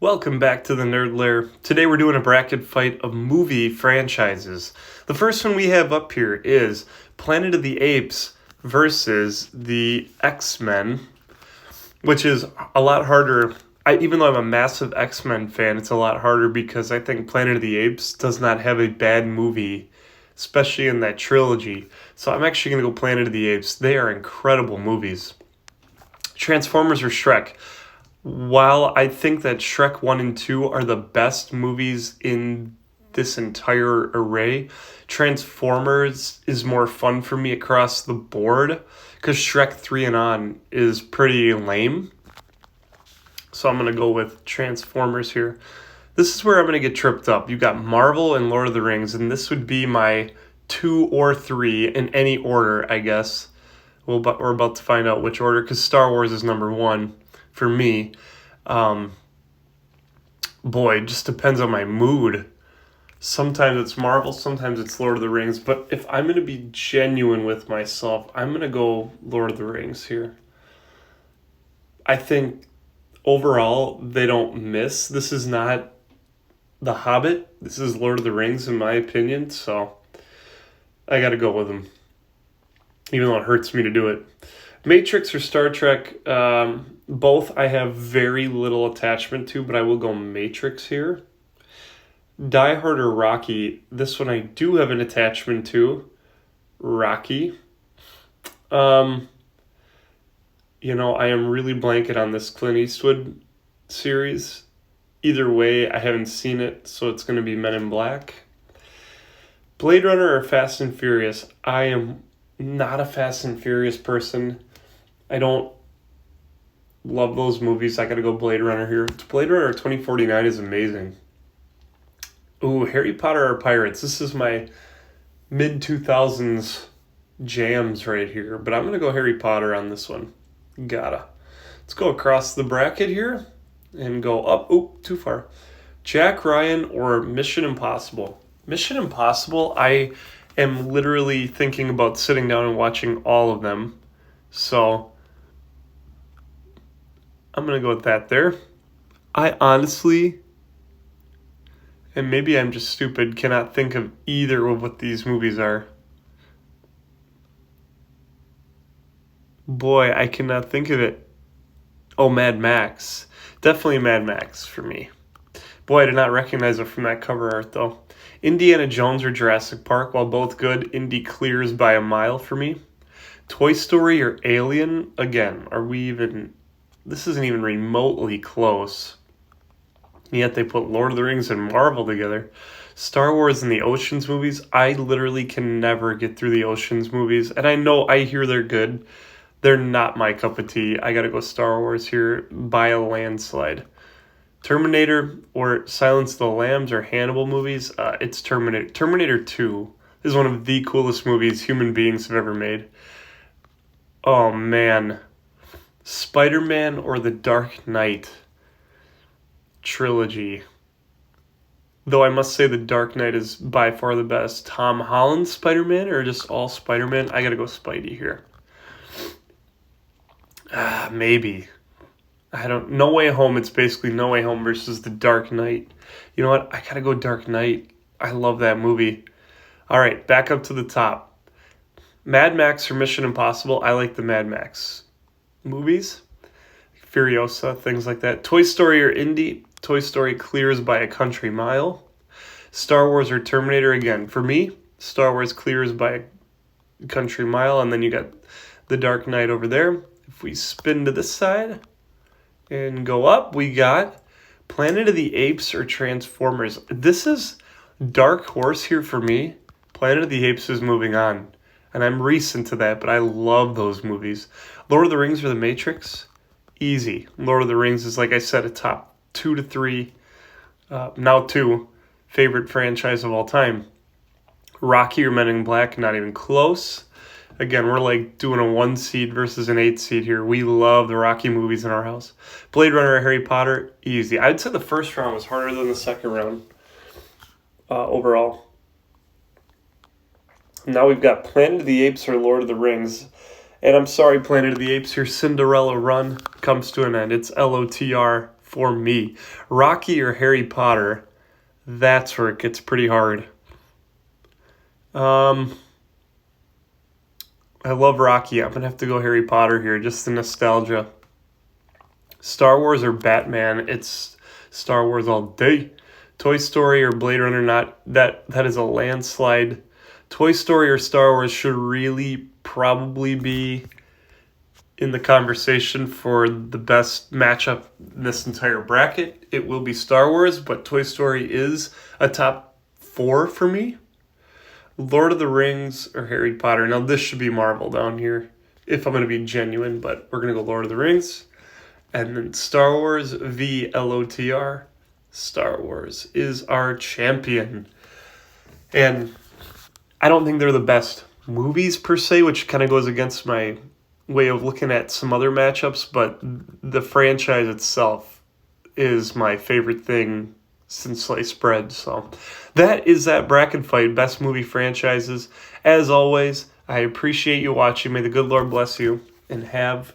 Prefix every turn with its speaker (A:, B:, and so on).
A: Welcome back to the Nerd Lair. Today we're doing a bracket fight of movie franchises. The first one we have up here is Planet of the Apes versus the X-Men, which is a lot harder. Even though I'm a massive X-Men fan, it's a lot harder because I think Planet of the Apes does not have a bad movie, especially in that trilogy. So I'm actually going to go Planet of the Apes. They are incredible movies. Transformers or Shrek. While I think that Shrek 1 and 2 are the best movies in this entire array, Transformers is more fun for me across the board because Shrek 3 and on is pretty lame. So I'm going to go with Transformers here. This is where I'm going to get tripped up. You got Marvel and Lord of the Rings, and this would be my 2 or 3 in any order, I guess. We're about to find out which order because Star Wars is number 1. For me, it just depends on my mood. Sometimes it's Marvel, sometimes it's Lord of the Rings. But if I'm going to be genuine with myself, I'm going to go Lord of the Rings here. I think overall they don't miss. This is not The Hobbit. This is Lord of the Rings in my opinion. So I got to go with them. Even though it hurts me to do it. Matrix or Star Trek, both I have very little attachment to, but I will go Matrix here. Die Hard or Rocky, this one I do have an attachment to. Rocky. I am really blanket on this Clint Eastwood series. Either way, I haven't seen it, so it's going to be Men in Black. Blade Runner or Fast and Furious, I am not a Fast and Furious person. I don't love those movies. I gotta go Blade Runner here. Blade Runner 2049 is amazing. Ooh, Harry Potter or Pirates. This is my mid-2000s jams right here. But I'm going to go Harry Potter on this one. Gotta. Let's go across the bracket here and go up. Oop, too far. Jack Ryan or Mission Impossible. Mission Impossible, I am literally thinking about sitting down and watching all of them. So I'm going to go with that there. I honestly, and maybe I'm just stupid, cannot think of either of what these movies are. Boy, I cannot think of it. Oh, Mad Max. Definitely Mad Max for me. Boy, I did not recognize it from that cover art, though. Indiana Jones or Jurassic Park, while both good, Indy clears by a mile for me. Toy Story or Alien, again, this isn't even remotely close. Yet they put Lord of the Rings and Marvel together. Star Wars and the Oceans movies, I literally can never get through the Oceans movies. And I hear they're good. They're not my cup of tea. I gotta go Star Wars here by a landslide. Terminator or Silence of the Lambs or Hannibal movies, it's Terminator. Terminator 2 is one of the coolest movies human beings have ever made. Oh, man. Spider-Man or The Dark Knight trilogy. Though I must say The Dark Knight is by far the best. Tom Holland's Spider-Man or just all Spider-Man? I gotta go Spidey here. Maybe. No Way Home. It's basically No Way Home versus The Dark Knight. You know what? I gotta go Dark Knight. I love that movie. All right, back up to the top. Mad Max or Mission Impossible. I like the Mad Max movies. Furiosa, things like that. Toy Story or Indy. Toy Story clears by a country mile. Star Wars or Terminator. Again, for me, Star Wars clears by a country mile. And then you got The Dark Knight over there. If we spin to this side and go up, we got Planet of the Apes or Transformers. This is dark horse here for me. Planet of the Apes is moving on. And I'm recent to that, but I love those movies. Lord of the Rings or The Matrix? Easy. Lord of the Rings is, like I said, a top 2 to 3, now 2, favorite franchise of all time. Rocky or Men in Black? Not even close. Again, we're like doing a 1 seed versus an 8 seed here. We love the Rocky movies in our house. Blade Runner or Harry Potter? Easy. I'd say the first round was harder than the second round overall. Now we've got Planet of the Apes or Lord of the Rings. And I'm sorry, Planet of the Apes, your Cinderella run comes to an end. It's LOTR for me. Rocky or Harry Potter, that's where it gets pretty hard. I love Rocky. I'm going to have to go Harry Potter here, just the nostalgia. Star Wars or Batman, it's Star Wars all day. Toy Story or Blade Runner, not that is a landslide. Toy Story or Star Wars should really probably be in the conversation for the best matchup in this entire bracket. It will be Star Wars, but Toy Story is a top 4 for me. Lord of the Rings or Harry Potter. Now this should be Marvel down here, if I'm going to be genuine, but we're going to go Lord of the Rings. And then Star Wars v. LOTR. Star Wars is our champion. And I don't think they're the best movies per se, which kind of goes against my way of looking at some other matchups, but the franchise itself is my favorite thing since sliced bread. So that is that bracket fight, best movie franchises. As always, I appreciate you watching. May the good Lord bless you, and have